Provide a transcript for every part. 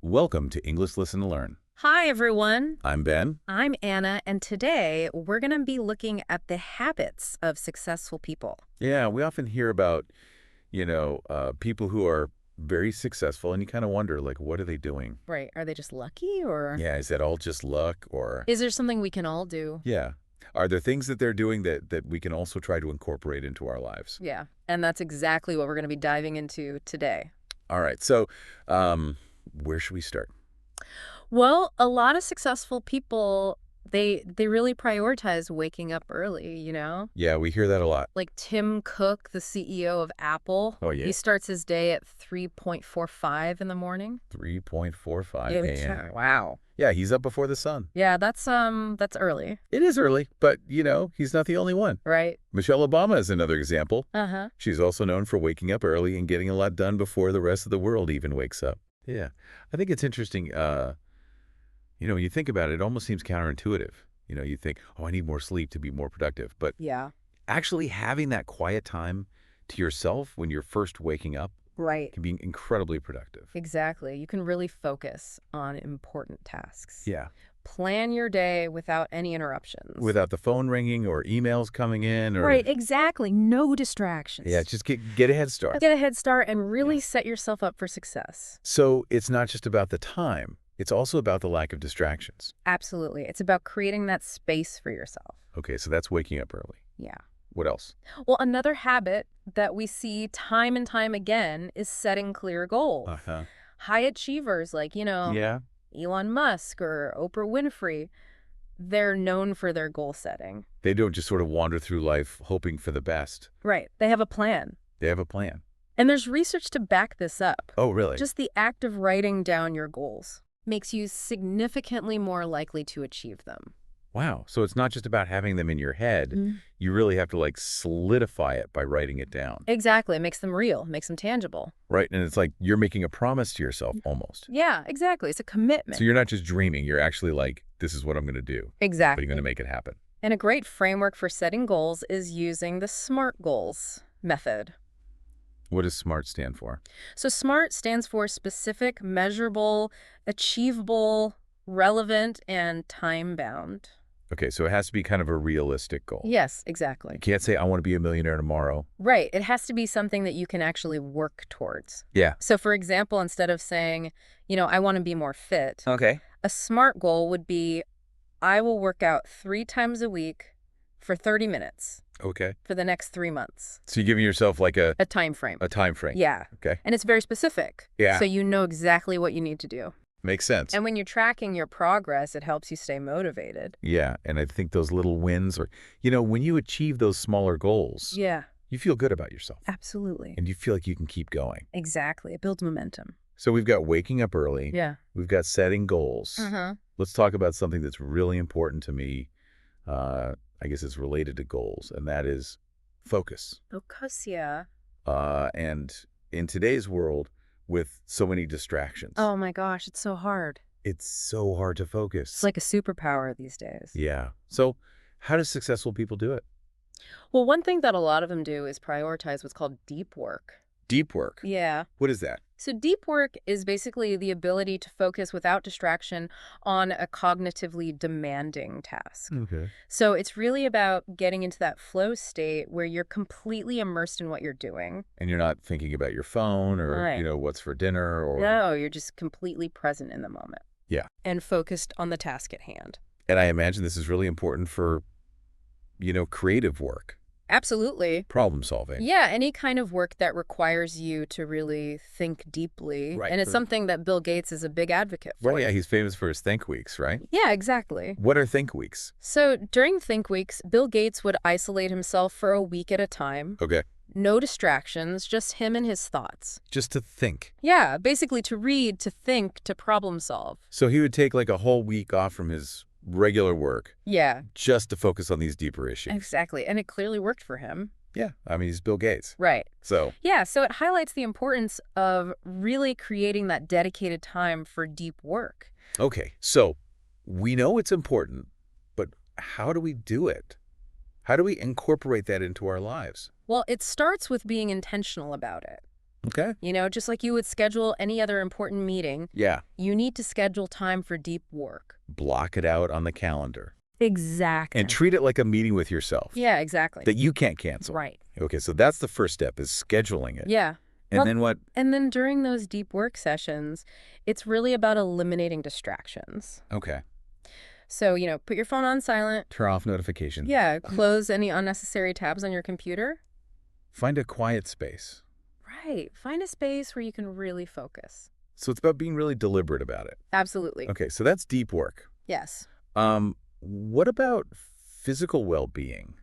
Welcome to English Listen to Learn. Hi, everyone. I'm Ben. I'm Anna, and today we're going to be looking at the habits of successful people. Yeah, we often hear about, people who are very successful, and you kind of wonder, like, what are they doing? Right. Are they just lucky, or Yeah, is that all just luck, or... is there something we can all do? Yeah. Are there things that they're doing that we can also try to incorporate into our lives? Yeah, and that's exactly what we're going to be diving into today. All right, so where should we start? Well, a lot of successful people, they really prioritize waking up early, Yeah, we hear that a lot. Like Tim Cook, the CEO of Apple. Oh, yeah. He starts his day at 3:45 in the morning. 3:45 Yeah, a.m. wow. Yeah, he's up before the sun. Yeah, that's early. It is early, but, he's not the only one. Right. Michelle Obama is another example. Uh-huh. She's also known for waking up early and getting a lot done before the rest of the world even wakes up. Yeah. I think it's interesting, when you think about it, it almost seems counterintuitive. You think, oh, I need more sleep to be more productive. But Yeah. actually having that quiet time to yourself when you're first waking up Right. can be incredibly productive. Exactly. You can really focus on important tasks. Yeah. Plan your day without any interruptions. Without the phone ringing or emails coming in. Right, exactly. No distractions. Yeah, just get a head start. Get a head start and really set yourself up for success. So it's not just about the time. It's also about the lack of distractions. Absolutely. It's about creating that space for yourself. Okay, so that's waking up early. Yeah. What else? Well, another habit that we see time and time again is setting clear goals. Uh-huh. High achievers like, Yeah. Elon Musk or Oprah Winfrey, they're known for their goal setting. They don't just sort of wander through life hoping for the best. Right. They have a plan. They have a plan. And there's research to back this up. Oh, really? Just the act of writing down your goals makes you significantly more likely to achieve them. Wow. So it's not just about having them in your head. You really have to, solidify it by writing it down. Exactly. It makes them real, makes them tangible. Right. And it's like you're making a promise to yourself almost. Yeah, exactly. It's a commitment. So you're not just dreaming. You're actually like, this is what I'm going to do. Exactly. But you're going to make it happen. And a great framework for setting goals is using the SMART goals method. What does SMART stand for? So SMART stands for specific, measurable, achievable, relevant, and time-bound. Okay, so it has to be kind of a realistic goal. Yes, exactly. You can't say, I want to be a millionaire tomorrow. Right. It has to be something that you can actually work towards. Yeah. So, for example, instead of saying, I want to be more fit, Okay. a SMART goal would be, I will work out 3 times a week for 30 minutes. Okay. For the next 3 months. So you're giving yourself a time frame. A time frame. Yeah. Okay. And it's very specific. Yeah. So you know exactly what you need to do. Makes sense. And when you're tracking your progress, it helps you stay motivated. Yeah. And I think those little wins when you achieve those smaller goals, Yeah. you feel good about yourself. Absolutely. And you feel like you can keep going. Exactly. It builds momentum. So we've got waking up early. Yeah. We've got setting goals. Uh-huh. Let's talk about something that's really important to me. I guess it's related to goals, and that is focus. Focus, yeah. And in today's world, with so many distractions, Oh my gosh, it's so hard. it's so hard to focus. It's like a superpower these days. Yeah. So how do successful people do it? Well, one thing that a lot of them do is prioritize what's called deep work. Deep work. Yeah. What is that? So deep work is basically the ability to focus without distraction on a cognitively demanding task. Okay. So it's really about getting into that flow state where you're completely immersed in what you're doing. And you're not thinking about your phone or, Right. What's for dinner or... No, you're just completely present in the moment. Yeah. And focused on the task at hand. And I imagine this is really important for, creative work, Absolutely. problem solving. Yeah, any kind of work that requires you to really think deeply. Right. And it's something that Bill Gates is a big advocate for. Right. Yeah. He's famous for his Think Weeks, right? Yeah, exactly. What are Think Weeks? So during Think Weeks, Bill Gates would isolate himself for a week at a time. Okay. No distractions, just him and his thoughts. Just to think. Yeah, basically to read, to think, to problem solve. So he would take a whole week off from his regular work Yeah, just to focus on these deeper issues. exactly. And it clearly worked for him. Yeah. I mean, he's Bill Gates. Right. So, Yeah, so it highlights the importance of really creating that dedicated time for deep work. okay. So we know it's important, but how do we do it? How do we incorporate that into our lives? Well, it starts with being intentional about it. Okay. Just like you would schedule any other important meeting, Yeah. you need to schedule time for deep work. Block it out on the calendar. And Exactly. treat it like a meeting with yourself Yeah, exactly. that you can't cancel. Right. Okay, so that's the first step, is scheduling it. Yeah. And Well, then what? and then during those deep work sessions, it's really about eliminating distractions. Okay. So, put your phone on silent. Turn off notifications. Yeah, close any unnecessary tabs on your computer. Find a quiet space. Right. Find a space where you can really focus. So it's about being really deliberate about it. Absolutely. Okay, so that's deep work. Yes. What about physical well-being?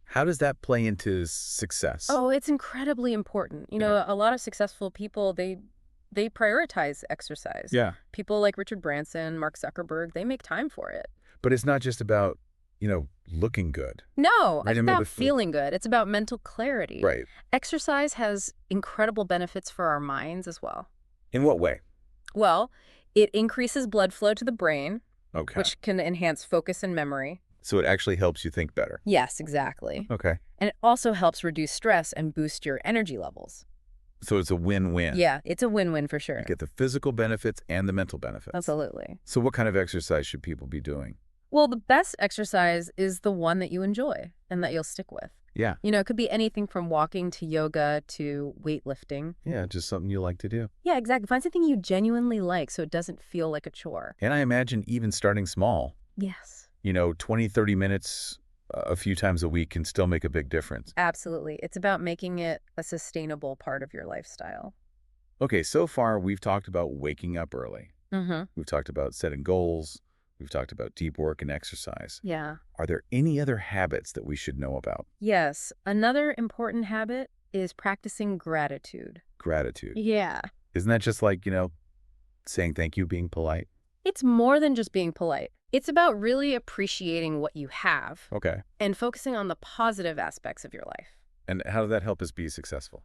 How does that play into success? Oh, it's incredibly important. A lot of successful people, they prioritize exercise. Yeah. People like Richard Branson, Mark Zuckerberg, they make time for it. But it's not just about, looking good. No, Right, it's about feeling good. It's about mental clarity. Right. Exercise has incredible benefits for our minds as well. In what way? Well, it increases blood flow to the brain, Okay. which can enhance focus and memory. So it actually helps you think better. Yes, exactly. Okay. And it also helps reduce stress and boost your energy levels. So it's a win-win. Yeah, it's a win-win for sure. You get the physical benefits and the mental benefits. Absolutely. So what kind of exercise should people be doing? Well, the best exercise is the one that you enjoy and that you'll stick with. Yeah. It could be anything from walking to yoga to weightlifting. Yeah, just something you like to do. Yeah, exactly. Find something you genuinely like so it doesn't feel like a chore. And I imagine even starting small, Yes. 20, 30 minutes a few times a week can still make a big difference. Absolutely. It's about making it a sustainable part of your lifestyle. Okay, so far we've talked about waking up early. Mm-hmm. We've talked about setting goals. We've talked about deep work and exercise. Yeah. Are there any other habits that we should know about? Yes. Another important habit is practicing gratitude. Gratitude. Yeah. Isn't that just like, saying thank you, being polite? It's more than just being polite. It's about really appreciating what you have Okay. and focusing on the positive aspects of your life. And how does that help us be successful?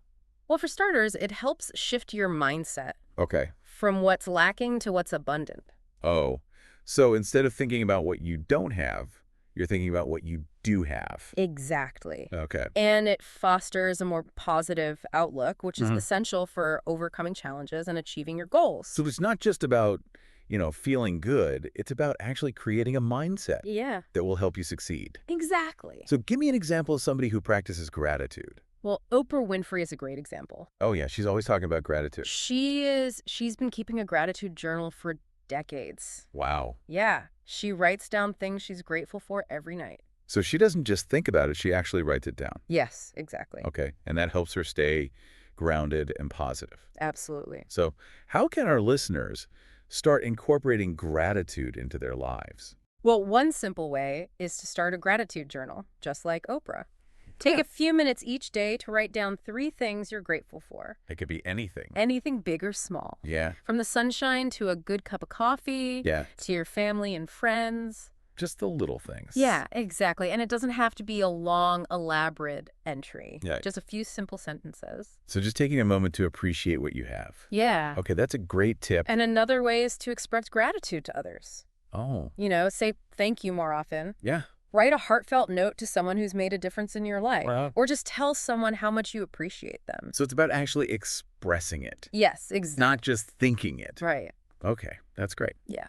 Well, for starters, it helps shift your mindset Okay. from what's lacking to what's abundant. Oh, so instead of thinking about what you don't have, you're thinking about what you do have. Exactly. Okay. And it fosters a more positive outlook, which is Mhm. essential for overcoming challenges and achieving your goals. So it's not just about, feeling good. It's about actually creating a mindset Yeah, that will help you succeed. exactly. So give me an example of somebody who practices gratitude. Well, Oprah Winfrey is a great example. Oh, yeah. She's always talking about gratitude. She's been keeping a gratitude journal for decades. Wow. Yeah, she writes down things she's grateful for every night. So she doesn't just think about it. She actually writes it down. Yes, exactly. Okay. And that helps her stay grounded and positive. Absolutely. So how can our listeners start incorporating gratitude into their lives? Well, one simple way is to start a gratitude journal, just like Oprah. Take Yeah. a few minutes each day to write down 3 things you're grateful for. It could be anything. Anything big or small. Yeah. From the sunshine to a good cup of coffee, Yeah. to your family and friends. Just the little things. Yeah, exactly. And it doesn't have to be a long, elaborate entry. Yeah. Just a few simple sentences. So just taking a moment to appreciate what you have. Yeah. Okay, that's a great tip. And another way is to express gratitude to others. Oh, Say thank you more often. yeah. Write a heartfelt note to someone who's made a difference in your life. Wow. Or just tell someone how much you appreciate them. So it's about actually expressing it, Yes, exactly. not just thinking it. Right. Okay, that's great. Yeah.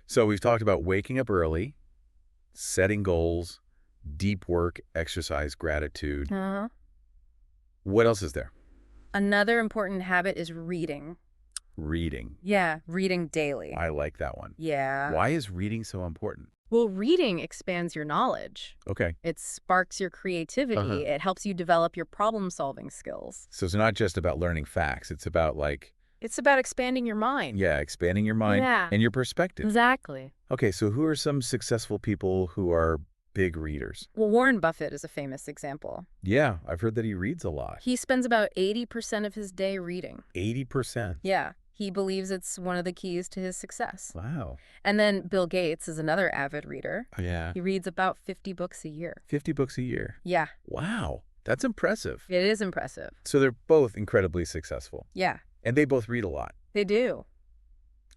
So we've talked about waking up early, setting goals, deep work, exercise, gratitude. Uh-huh. What else is there? Another important habit is reading. Reading. Yeah, reading daily. I like that one. Yeah. Why is reading so important? Well, reading expands your knowledge. Okay. It sparks your creativity. Uh-huh. It helps you develop your problem-solving skills. So it's not just about learning facts. It's about It's about expanding your mind. expanding your mind Yeah. and your perspective. Exactly. Okay, so who are some successful people who are big readers? Well, Warren Buffett is a famous example. Yeah, I've heard that he reads a lot. He spends about 80% of his day reading. 80%. Yeah. He believes it's one of the keys to his success. Wow. And then Bill Gates is another avid reader. Oh, yeah. He reads about 50 books a year. 50 books a year. Yeah, Wow. That's impressive. it is impressive. So they're both incredibly successful. Yeah, And they both read a lot. they do.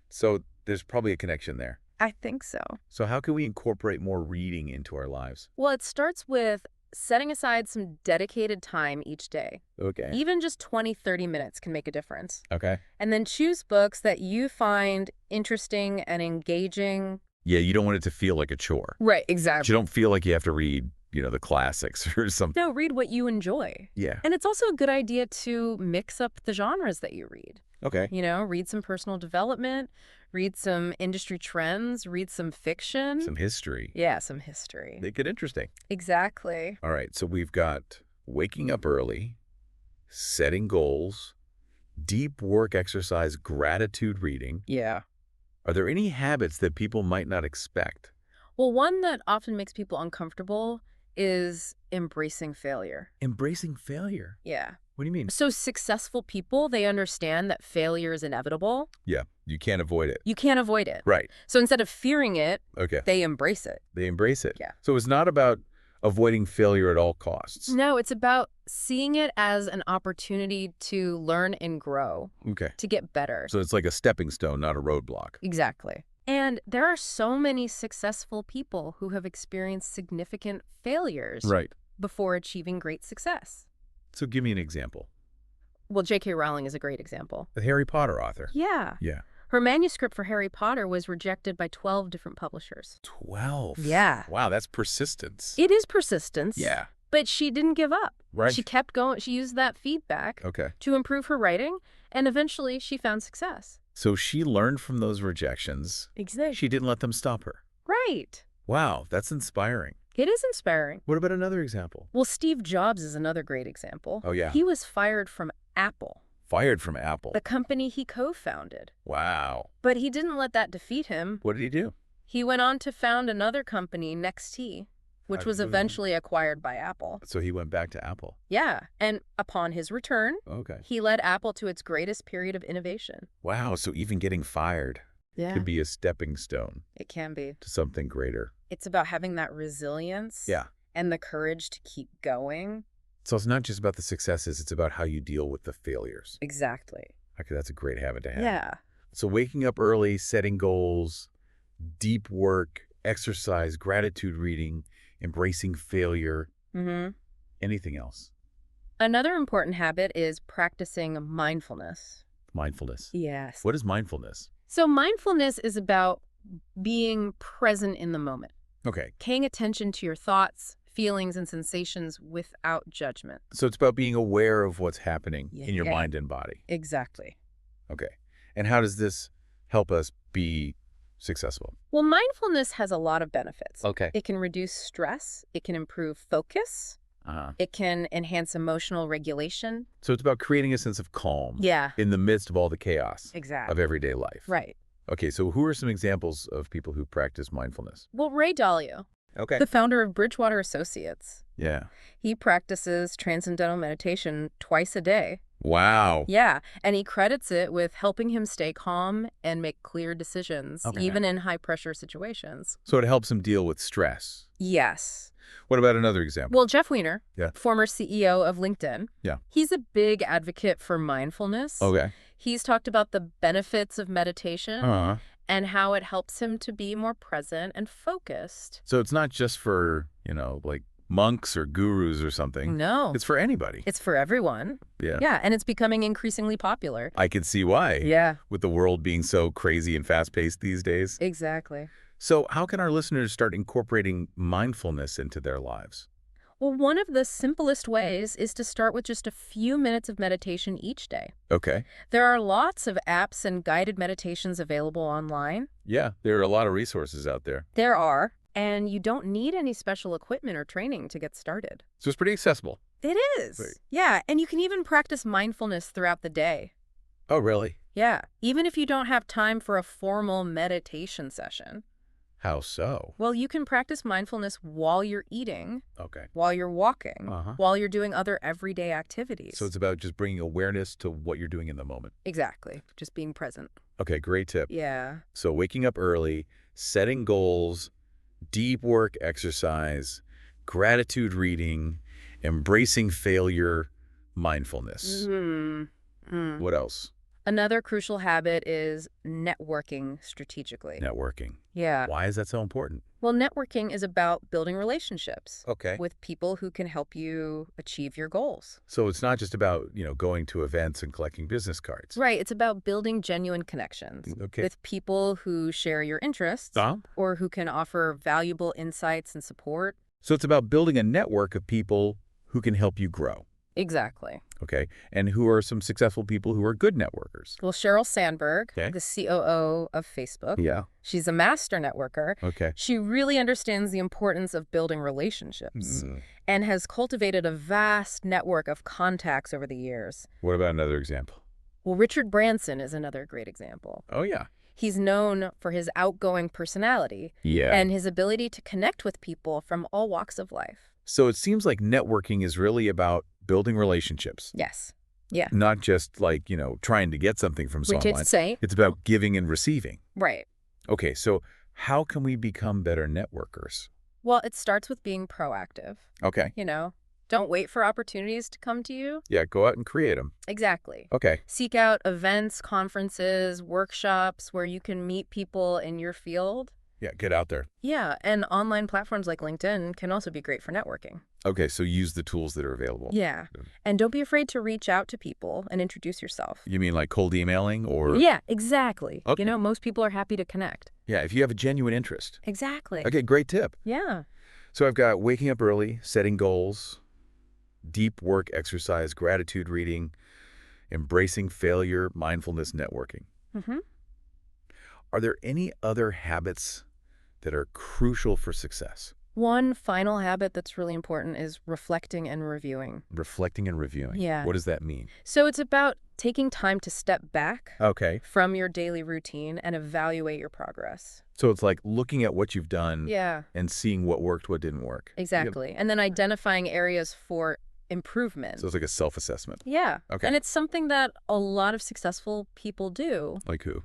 So there's probably a connection there. I think so. So how can we incorporate more reading into our lives? Well, it starts with setting aside some dedicated time each day. Okay. Even just 20, 30 minutes can make a difference. Okay. And then choose books that you find interesting and engaging. Yeah, you don't want it to feel like a chore. Right, But exactly. you don't feel like you have to read, the classics or something. No, read what you enjoy. Yeah. And it's also a good idea to mix up the genres that you read. Okay. Read some personal development, read some industry trends, read some fiction. Some history. Yeah, some history. Make it interesting. Exactly. All right, so we've got waking up early, setting goals, deep work exercise, gratitude reading. Yeah. Are there any habits that people might not expect? Well, one that often makes people uncomfortable is embracing failure. Embracing failure. Yeah. What do you mean? So successful people, they understand that failure is inevitable. Yeah, you can't avoid it. You can't avoid it. Right. So instead of fearing it, Okay. they embrace it. They embrace it. Yeah. So it's not about avoiding failure at all costs. No, it's about seeing it as an opportunity to learn and grow, Okay. to get better. So it's like a stepping stone, not a roadblock. Exactly. And there are so many successful people who have experienced significant failures Right. before achieving great success. So give me an example. Well, J.K. Rowling is a great example. The Harry Potter author. Yeah. Yeah. Her manuscript for Harry Potter was rejected by 12 different publishers. 12. Yeah. Wow, that's persistence. It is persistence. Yeah. But she didn't give up. Right. She kept going. She used that feedback Okay. to improve her writing, and eventually she found success. So she learned from those rejections. Exactly. She didn't let them stop her. Right. Wow, that's inspiring. It is inspiring. What about another example? Well, Steve Jobs is another great example. Oh, yeah. He was fired from Apple, Fired from Apple. the company he co-founded. Wow. But he didn't let that defeat him. What did he do? He went on to found another company, NextT, which was eventually acquired by Apple. So he went back to Apple. Yeah, and upon his return, Okay. he led Apple to its greatest period of innovation. Wow, so even getting fired Yeah, could be a stepping stone it can be. to something greater. It's about having that resilience Yeah. and the courage to keep going. So it's not just about the successes, it's about how you deal with the failures. Exactly. Okay, that's a great habit to have. Yeah. So waking up early, setting goals, deep work, exercise, gratitude reading, embracing failure, Mm-hmm. anything else? Another important habit is practicing mindfulness. Mindfulness. Yes. What is mindfulness? So mindfulness is about being present in the moment, Okay, paying attention to your thoughts, feelings, and sensations without judgment. so it's about being aware of what's happening in your Yeah. mind and body. Exactly. Okay. And how does this help us be successful? Well, mindfulness has a lot of benefits. Okay. It can reduce stress. It can improve focus. It can enhance emotional regulation. So it's about creating a sense of calm Yeah, in the midst of all the chaos exactly. of everyday life. Right. Okay, so who are some examples of people who practice mindfulness? Well, Ray Dalio, Okay. the founder of Bridgewater Associates, Yeah. he practices transcendental meditation twice a day. Wow. Yeah, and he credits it with helping him stay calm and make clear decisions, Okay. even in high-pressure situations. So it helps him deal with stress. Yes. What about another example? Well, Jeff Weiner, Yeah. former CEO of LinkedIn, Yeah. he's a big advocate for mindfulness. Okay. He's talked about the benefits of meditation Uh-huh. and how it helps him to be more present and focused. So it's not just for, like monks or gurus or something. No, It's for anybody. it's for everyone. Yeah. Yeah, and it's becoming increasingly popular. I can see why. Yeah, With the world being so crazy and fast-paced these days. exactly. So how can our listeners start incorporating mindfulness into their lives? Well, one of the simplest ways is to start with just a few minutes of meditation each day. Okay. There are lots of apps and guided meditations available online. Yeah, there are a lot of resources out there. There are, and you don't need any special equipment or training to get started. So it's pretty accessible. It is. Right. Yeah, and you can even practice mindfulness throughout the day. Oh, really? Yeah, even if you don't have time for a formal meditation session. How so? Well, you can practice mindfulness while you're eating, Okay. while you're walking, Uh-huh. while you're doing other everyday activities. So it's about just bringing awareness to what you're doing in the moment. Exactly. Just being present. Okay, great tip. Yeah. So waking up early, setting goals, deep work exercise, gratitude reading, embracing failure, mindfulness. Mm-hmm. What else? Another crucial habit is networking strategically. Networking. Yeah. Why is that so important? Well, networking is about building relationships Okay. with people who can help you achieve your goals. So it's not just about, going to events and collecting business cards. Right. It's about building genuine connections Okay. with people who share your interests Uh-huh. or who can offer valuable insights and support. So it's about building a network of people who can help you grow. Exactly. Okay. And who are some successful people who are good networkers? Well, Sheryl Sandberg, Okay. the COO of Facebook, Yeah. she's a master networker. Okay. She really understands the importance of building relationships Mm. and has cultivated a vast network of contacts over the years. What about another example? Well, Richard Branson is another great example. Oh, yeah. He's known for his outgoing personality Yeah. and his ability to connect with people from all walks of life. So it seems like networking is really about building relationships, Yes. Yeah. not just like, trying to get something from Which someone. is to say, It's about giving and receiving. right. Okay, so how can we become better networkers? Well, it starts with being proactive. Okay. Don't wait for opportunities to come to you. Yeah, go out and create them. Exactly. Okay. Seek out events, conferences, workshops where you can meet people in your field. Yeah, get out there. Yeah, and online platforms like LinkedIn can also be great for networking. Okay, so use the tools that are available. Yeah, and don't be afraid to reach out to people and introduce yourself. You mean like cold emailing or? Yeah, exactly. Okay. Most people are happy to connect. Yeah, if you have a genuine interest. Exactly. Okay, great tip. Yeah. So I've got waking up early, setting goals, deep work exercise, gratitude reading, embracing failure, mindfulness, networking. Mm-hmm. Are there any other habits that are crucial for success? One final habit that's really important is reflecting and reviewing. Reflecting and reviewing. Yeah. What does that mean? So it's about taking time to step back Okay. from your daily routine and evaluate your progress. So it's like looking at what you've done Yeah, and seeing what worked, what didn't work. exactly. And then identifying areas for improvement. So it's like a self-assessment. Yeah. Okay. And it's something that a lot of successful people do. Like who?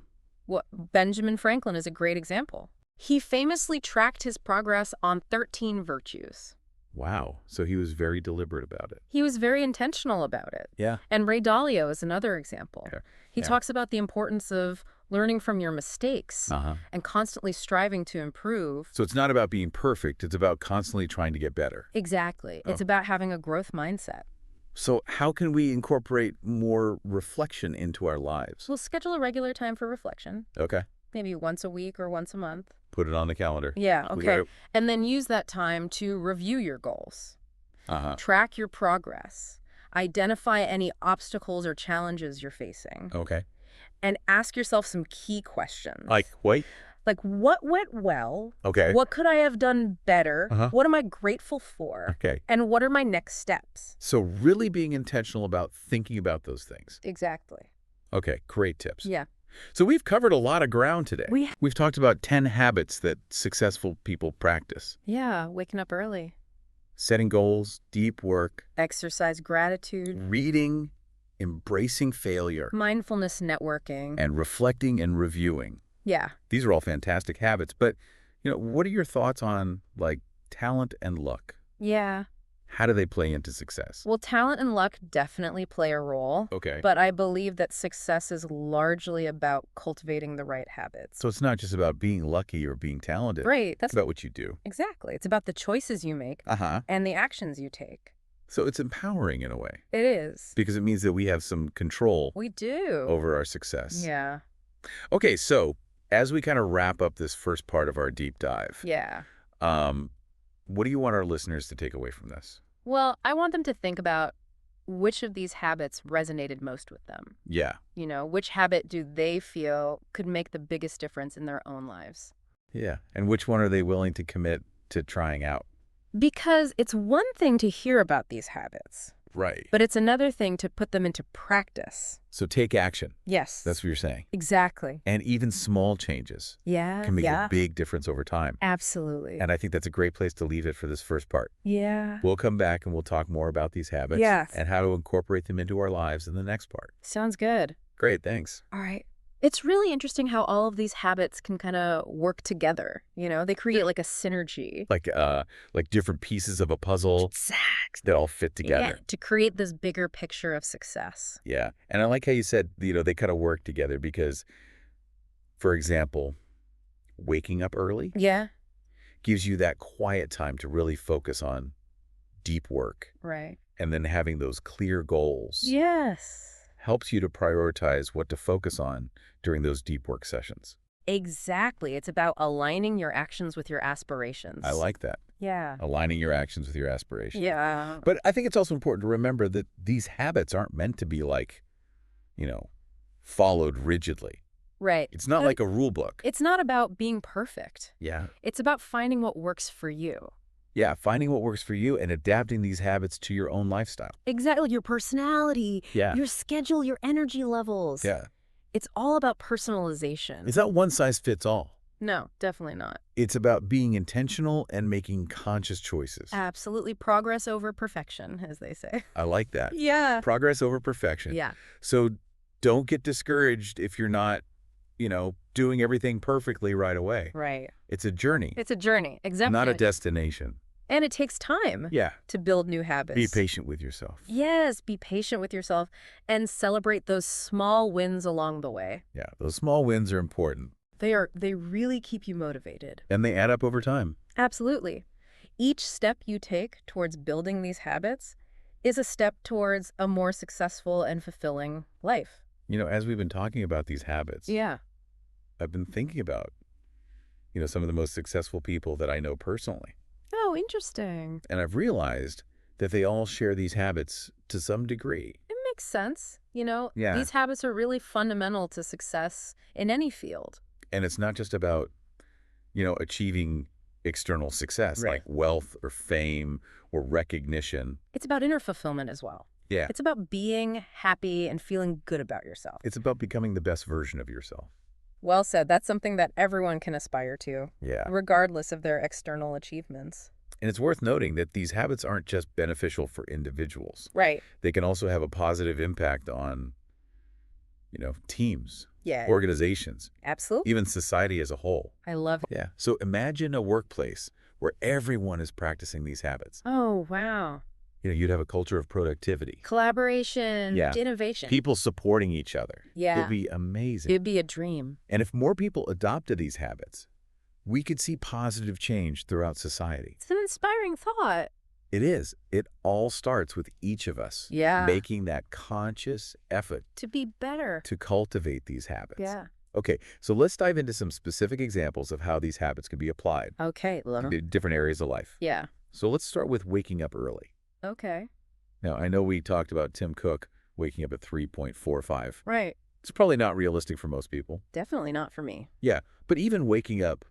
Benjamin Franklin is a great example. He famously tracked his progress on 13 virtues. Wow. So he was very deliberate about it. He was very intentional about it. Yeah. And Ray Dalio is another example. Yeah. He Yeah. talks about the importance of learning from your mistakes Uh-huh. and constantly striving to improve. So it's not about being perfect. It's about constantly trying to get better. Exactly. Oh. It's about having a growth mindset. So how can we incorporate more reflection into our lives? We'll schedule a regular time for reflection, Okay. maybe once a week or once a month. Put it on the calendar. Yeah, We okay. gotta- And then use that time to review your goals, Uh-huh. track your progress, identify any obstacles or challenges you're facing, Okay. and ask yourself some key questions. Like, wait. Like, what went well? Okay. What could I have done better? Uh-huh. What am I grateful for? Okay. And what are my next steps? So really being intentional about thinking about those things. Exactly. Okay. Great tips. Yeah. So we've covered a lot of ground today. We- We've talked about 10 habits that successful people practice. Yeah, waking up early. Setting goals, deep work, Exercise gratitude, reading, embracing failure, mindfulness networking. and reflecting and reviewing. Yeah. These are all fantastic habits, but what are your thoughts on like talent and luck? Yeah. How do they play into success? Well, talent and luck definitely play a role, Okay. but I believe that success is largely about cultivating the right habits. So it's not just about being lucky or being talented. Right. It's That's about what you do. exactly. It's about the choices you make Uh-huh. and the actions you take. So it's empowering in a way It is. because it means that we have some control We do. over our success. Yeah. Okay, so as we kind of wrap up this first part of our deep dive, Yeah. what do you want our listeners to take away from this? Well, I want them to think about which of these habits resonated most with them. Yeah. Which habit do they feel could make the biggest difference in their own lives? Yeah. And which one are they willing to commit to trying out? Because it's one thing to hear about these habits, Right. but it's another thing to put them into practice. So take action. Yes. That's what you're saying. exactly. And even small changes Yeah. can make yeah. a big difference over time. Absolutely. And I think that's a great place to leave it for this first part. Yeah. We'll come back and we'll talk more about these habits Yes. and how to incorporate them into our lives in the next part. Sounds good. Great. Thanks. All right. It's really interesting how all of these habits can kind of work together. They create like a synergy. Like different pieces of a puzzle Exactly. that all fit Yeah, together. to create this bigger picture of success. Yeah. And I like how you said, they kind of work together because, for example, waking up early Yeah, gives you that quiet time to really focus on deep work. right. And then having those clear goals Yes. helps you to prioritize what to focus on during those deep work sessions. Exactly. It's about aligning your actions with your I aspirations. like that. Yeah. Aligning your actions with your aspirations. Yeah. But I think it's also important to remember that these habits aren't meant to be like, you know, followed rigidly. Right. It's not like a rule book. It's not about being perfect. Yeah. It's about finding what works for you. Yeah, finding what works for you and adapting these habits to your own lifestyle. Exactly. Your personality, Yeah. your schedule, your energy levels. Yeah. It's all about personalization. It's not one size fits all. No, definitely not. It's about being intentional and making conscious choices. Absolutely. Progress over perfection, as they say. I like that. Yeah. Progress over perfection. Yeah. So don't get discouraged if you're not, doing everything perfectly right away. Right. It's a journey, It's a journey. Exactly. not a destination. And it takes time Yeah. to build new habits. Be patient with yourself. Yes, be patient with yourself and celebrate those small wins along the way. Yeah, those small wins are important, They really keep you motivated. and they add up over time. Absolutely. Each step you take towards building these habits is a step towards a more successful and fulfilling life. As we've been talking about these habits, Yeah. I've been thinking about, some of the most successful people that I know personally. Oh, interesting. And I've realized that they all share these habits to some degree. It makes sense. Yeah. These habits are really fundamental to success in any field. And it's not just about, achieving external success Right. like wealth or fame or recognition. It's about inner fulfillment as well. Yeah. It's about being happy and feeling good about yourself. It's about becoming the best version of yourself. Well said. That's something that everyone can aspire to, Yeah. regardless of their external achievements. And it's worth noting that these habits aren't just beneficial for individuals. Right. They can also have a positive impact on, teams, Yeah. organizations, Absolutely. even society as a whole. I love it. Yeah. So imagine a workplace where everyone is practicing these habits. Oh, wow. You'd have a culture of productivity, Collaboration, Yeah. innovation. people supporting each other. Yeah. It'd be amazing. It'd be a dream. And if more people adopted these habits, we could see positive change throughout society. It's an inspiring thought. It is. It all starts with each of us Yeah. making that conscious effort To be better. to cultivate these habits. Yeah. Okay, so let's dive into some specific examples of how these habits can be applied Okay. in different areas of life. Yeah. So let's start with waking up early. Okay. Now, I know we talked about Tim Cook waking up at 3.45. Right. It's probably not realistic for most people. Definitely not for me. Yeah, but even waking up,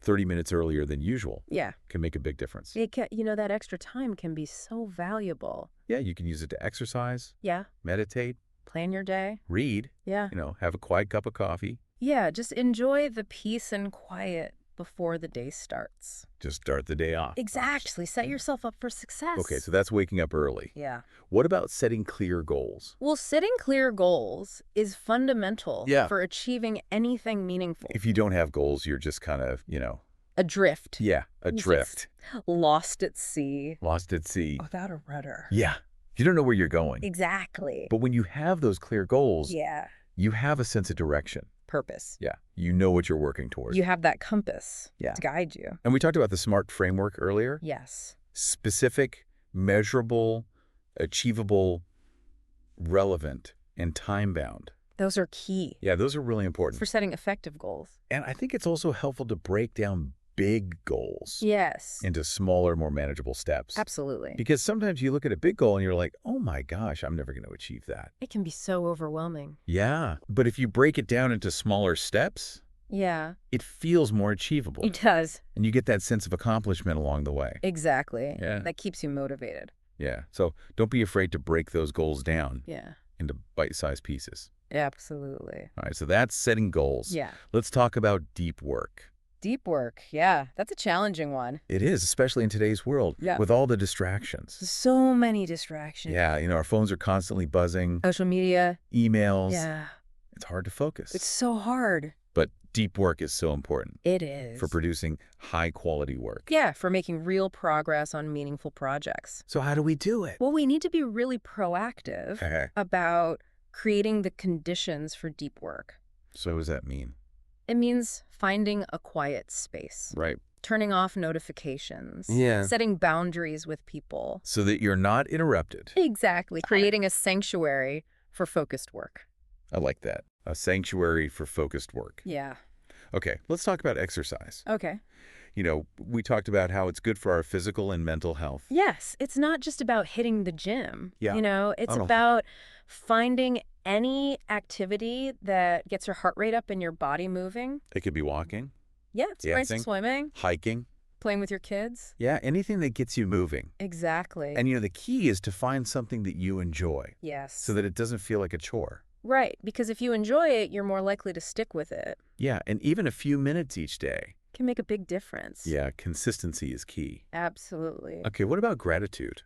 30 minutes earlier than usual Yeah. can make a big difference. That extra time can be so valuable. Yeah, you can use it to exercise, Yeah. meditate, Plan your day. read, Yeah. have a quiet cup of coffee. Yeah. Just enjoy the peace and quiet before the day starts. Just start the day off. Exactly. Set yourself up for success. Okay, so that's waking up early. Yeah. What about setting clear goals? Well, setting clear goals is fundamental Yeah. for achieving anything meaningful. If you don't have goals, you're just kind of, Adrift. yeah, adrift, Lost at sea. lost at sea. Without a rudder. Yeah, you don't know where you're going. Exactly. But when you have those clear goals, Yeah. you have a sense of direction. Purpose. Yeah, you know what you're working towards. You have that compass Yeah. to guide you. And we talked about the SMART framework earlier. Yes. Specific, measurable, achievable, relevant, and time-bound. Those are key Yeah, those are really important. for setting effective goals. And I think it's also helpful to break down big goals Yes. into smaller, more manageable steps. Absolutely. Because sometimes you look at a big goal and you're like, oh my gosh, I'm never going to achieve that. It can be so overwhelming. Yeah. But if you break it down into smaller steps, Yeah. it feels more achievable. It does. And you get that sense of accomplishment along the way. Exactly. Yeah. That keeps you motivated. Yeah. So don't be afraid to break those goals down Yeah. into bite-sized pieces. Absolutely. All right. So that's setting goals. Yeah. Let's talk about deep work. Deep work. Yeah. That's a challenging one. It is, especially in today's world Yeah. with all the distractions. So many distractions. Yeah. Our phones are constantly buzzing, Social media. emails. Yeah. it's hard to focus. It's so hard. But deep work is so important It is. for producing high-quality work. Yeah, for making real progress on meaningful projects. So how do we do it? Well, we need to be really proactive about creating the conditions for deep work. So what does that mean? It means finding a quiet space, Right. turning off notifications, Yeah. setting boundaries with people. So that you're not interrupted. Exactly. Creating a sanctuary for focused work. I like that. A sanctuary for focused work. Yeah. Okay, let's talk about exercise. Okay. You know, we talked about how it's good for our physical and mental health. Yes, it's not just about hitting the gym. Yeah. You know, it's about finding any activity that gets your heart rate up and your body moving. It could be walking, Yeah, it's great. dancing, Swimming, hiking. playing with your kids. Yeah, anything that gets you moving. Exactly. And, you know, the key is to find something that you enjoy Yes. so that it doesn't feel like a chore. Right, because if you enjoy it, you're more likely to stick with it. Yeah, and even a few minutes each day. Can make a big difference. Yeah, consistency is key. Absolutely. Okay, what about gratitude?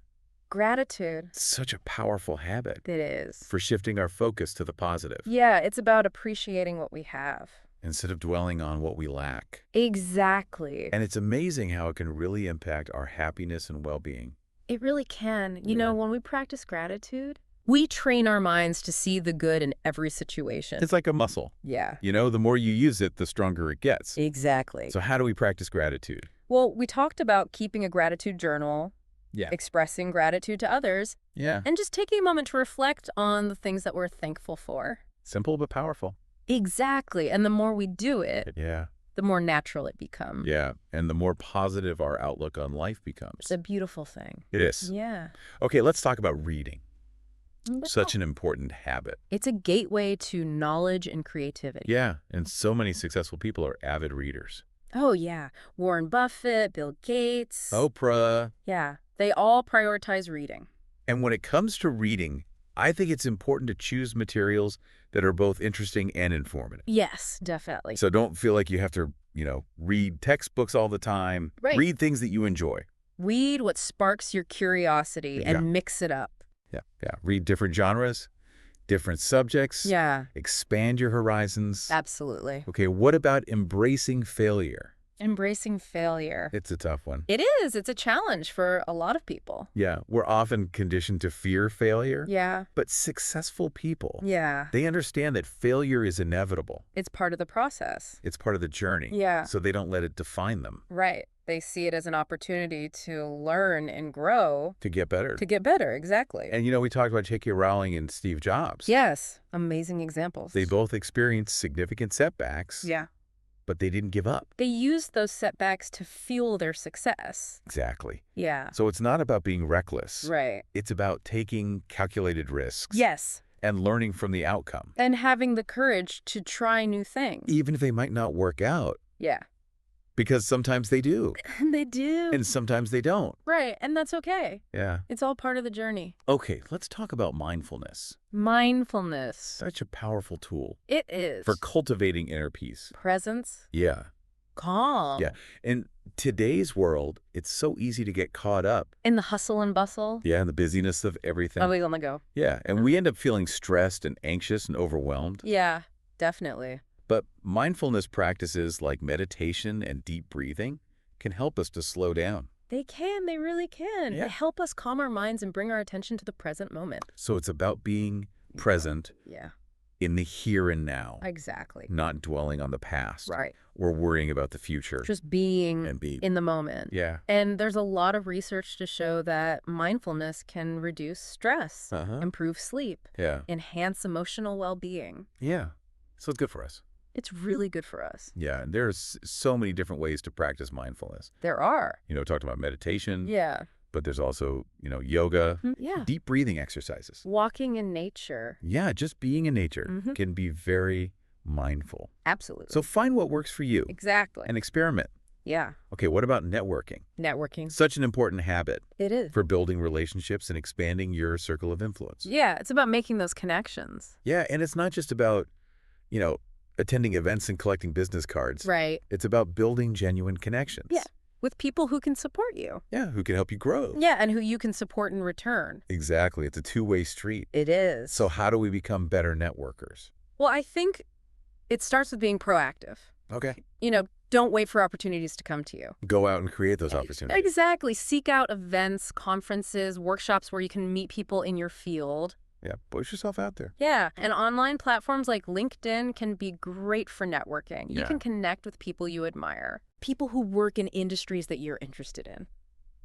Gratitude. Such a powerful habit It is. for shifting our focus to the positive Yeah, it's about appreciating what we have. instead of dwelling on what we lack. Exactly. And it's amazing how it can really impact our happiness and well-being. It really can. You Yeah. know, when we practice gratitude, we train our minds to see the good in every situation. It's like a muscle. Yeah. You know, the more you use it, the stronger it gets. Exactly. So how do we practice gratitude? Well, we talked about keeping a gratitude journal, Yeah. expressing gratitude to others, Yeah. and just taking a moment to reflect on the things that we're thankful for. Simple but powerful. Exactly. And the more we do it, Yeah. the more natural it becomes. Yeah. And the more positive our outlook on life becomes. It's a beautiful thing. It is. Yeah. Okay, let's talk about reading. But Such an important habit. it's a gateway to knowledge and creativity. Yeah. And so many successful people are avid readers. Oh, yeah. Warren Buffett, Bill Gates. Oprah. Yeah. They all prioritize reading. And when it comes to reading, I think it's important to choose materials that are both interesting and informative. Yes, definitely. So don't feel like you have to, you know, read textbooks all the time. Right. Read things that you enjoy. Read what sparks your curiosity Yeah. and mix it up. Yeah. Yeah. Read different genres, different subjects. Yeah, Expand your horizons. absolutely. Okay, what about embracing failure? Embracing failure. It's a tough one. It is. It's a challenge for a lot of people. Yeah, we're often conditioned to fear failure. Yeah. But successful people, Yeah. they understand that failure is inevitable. It's part of the process. It's part of the journey. Yeah. So they don't let it define them. Right. They see it as an opportunity to learn and grow. To get better. To get better, exactly. And, you know, we talked about J.K. Rowling and Steve Jobs. Yes. Amazing examples. They both experienced significant setbacks. Yeah. But they didn't give up. They used those setbacks to fuel their success. Exactly. Yeah. So it's not about being reckless. Right. It's about taking calculated risks. Yes. And learning from the outcome. And having the courage to try new things. Even if they might not work out. Yeah. Because sometimes they do. And they do. And sometimes they don't. Right. And that's okay. Yeah. It's all part of the journey. Okay, let's talk about mindfulness. Mindfulness. Such a powerful tool It is. for cultivating inner peace. Presence. Yeah. Calm. Yeah. In today's world, it's so easy to get caught up. In the hustle and bustle. Yeah, in the busyness of everything. Always on the go. Yeah, and we end up feeling stressed and anxious and overwhelmed. Yeah, definitely. But mindfulness practices like meditation and deep breathing can help us to slow down. They can. They really can. Yeah. They help us calm our minds and bring our attention to the present moment. So it's about being present Yeah, in the here and now, exactly. not dwelling on the past Right. or worrying about the future. Just being And be. in the moment. Yeah. And there's a lot of research to show that mindfulness can reduce stress, Uh-huh. improve sleep, Yeah. enhance emotional well-being. Yeah. So it's good for us. It's really good for us. Yeah, and there's so many different ways to practice mindfulness. There are. You know, talked about meditation, Yeah. but there's also, you know, yoga, Yeah. deep breathing exercises. Walking in nature. Yeah, just being in nature Mhm. can be very mindful. Absolutely. So find what works for you Exactly. and experiment. Yeah. Okay, what about networking? Networking. Such an important habit It is. for building relationships and expanding your circle of influence. Yeah, it's about making those connections. Yeah, and it's not just about, you know, attending events and collecting business cards. Right. It's about building genuine connections. Yeah. With people who can support you. Yeah, who can help you grow. Yeah, and who you can support in return. Exactly. It's a two-way street. It is. So how do we become better networkers? Well, I think it starts with being proactive. Okay. Don't wait for opportunities to come to you. Go out and create those opportunities. Exactly. Seek out events, conferences, workshops where you can meet people in your field. Yeah, push yourself out there. Yeah, and online platforms like LinkedIn can be great for networking. You Yeah. can connect with people you admire, people who work in industries that you're interested in.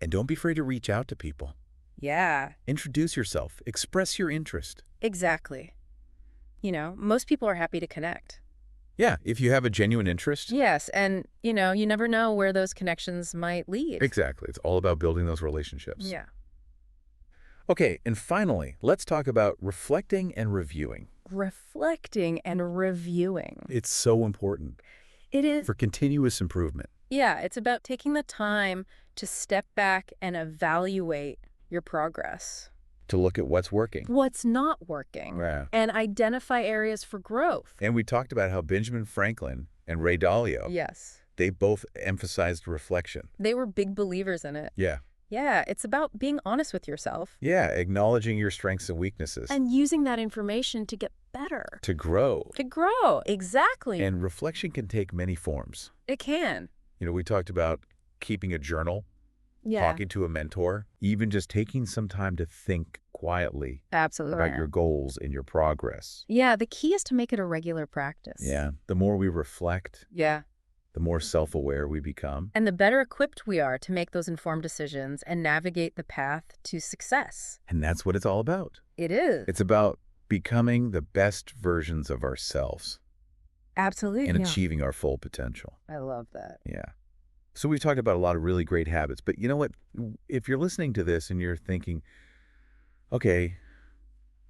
And don't be afraid to reach out to people. Yeah, Introduce yourself. Express your interest. exactly. Most people are happy to connect. Yeah, if you have a genuine interest. Yes, and, you never know where those connections might lead. Exactly. It's all about building those relationships. Yeah. Okay, and finally, let's talk about reflecting and reviewing. Reflecting and reviewing. It's so important It is. for continuous improvement. Yeah, it's about taking the time to step back and evaluate your progress. To look at what's working. What's not working. Yeah. And identify areas for growth. And we talked about how Benjamin Franklin and Ray Dalio, Yes. they both emphasized reflection. They were big believers in it. Yeah. Yeah, it's about being honest with yourself. Yeah, acknowledging your strengths and weaknesses. And using that information to get better. To grow. To grow. Exactly. And reflection can take many forms. It can. We talked about keeping a journal, Yeah. talking to a mentor, even just taking some time to think quietly Absolutely. about your goals and your progress. Yeah, the key is to make it a regular practice. Yeah. The more we reflect, Yeah. the more self-aware we become. And the better equipped we are to make those informed decisions and navigate the path to success. And that's what it's all about. It is. It's about becoming the best versions of ourselves Absolutely. and achieving our full potential. I love that. Yeah. So we've talked about a lot of really great habits, but you know what? If you're listening to this and you're thinking, okay,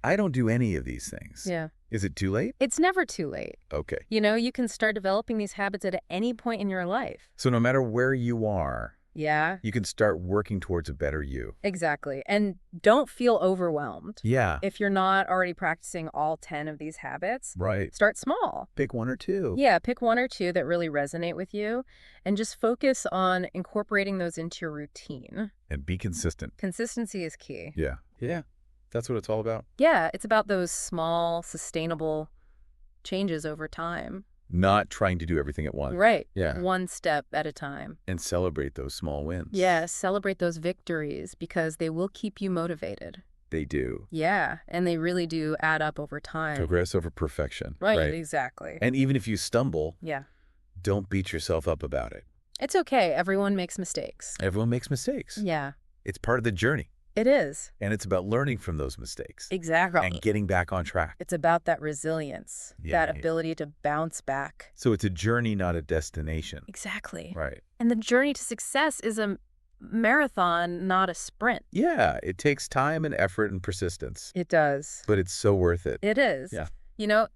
I don't do any of these things. Yeah. Is it too late? It's never too late. Okay. You can start developing these habits at any point in your life. So no matter where you are, Yeah, you can start working towards a better you. exactly. And don't feel overwhelmed. Yeah. If you're not already practicing all 10 of these habits, Right. start small. Pick one or two. Yeah, pick one or two that really resonate with you and just focus on incorporating those into your routine. And be consistent. Consistency is key. Yeah. Yeah. That's what it's all about. Yeah, it's about those small, sustainable changes over time. Not trying to do everything at once. Right. Yeah. One step at a time. And celebrate those small wins. Yeah, celebrate those victories because they will keep you motivated. They do. Yeah, and they really do add up over time. Progress over perfection. Right, exactly. And even if you stumble, Yeah. don't beat yourself up about it. It's okay. Everyone makes mistakes. Everyone makes mistakes. Yeah, It's part of the journey. it is. And it's about learning from those mistakes Exactly. and getting back on track. It's about that resilience, Yeah, that yeah. ability to bounce back. So it's a journey, not a destination. Exactly. Right. And the journey to success is a marathon, not a sprint. Yeah, it takes time and effort and persistence, It does. but it's so worth it. It is. Yeah.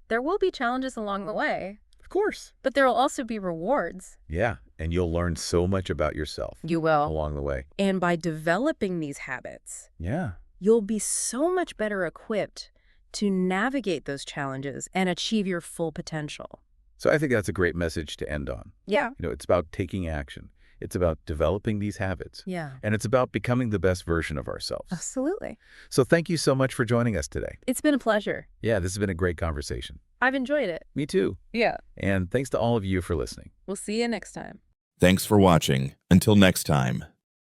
There will be challenges along the way, Of course. but there will also be rewards. Yeah, and you'll learn so much about yourself You will. along the way. And by developing these habits, Yeah. you'll be so much better equipped to navigate those challenges and achieve your full potential. So I think that's a great message to end on. Yeah. It's about taking action. It's about developing these habits. Yeah. And it's about becoming the best version of ourselves. Absolutely. So thank you so much for joining us today. It's been a pleasure. Yeah, this has been a great conversation. I've enjoyed it. Me too. Yeah. And thanks to all of you for listening. We'll see you next time. Thanks for watching. Until next time.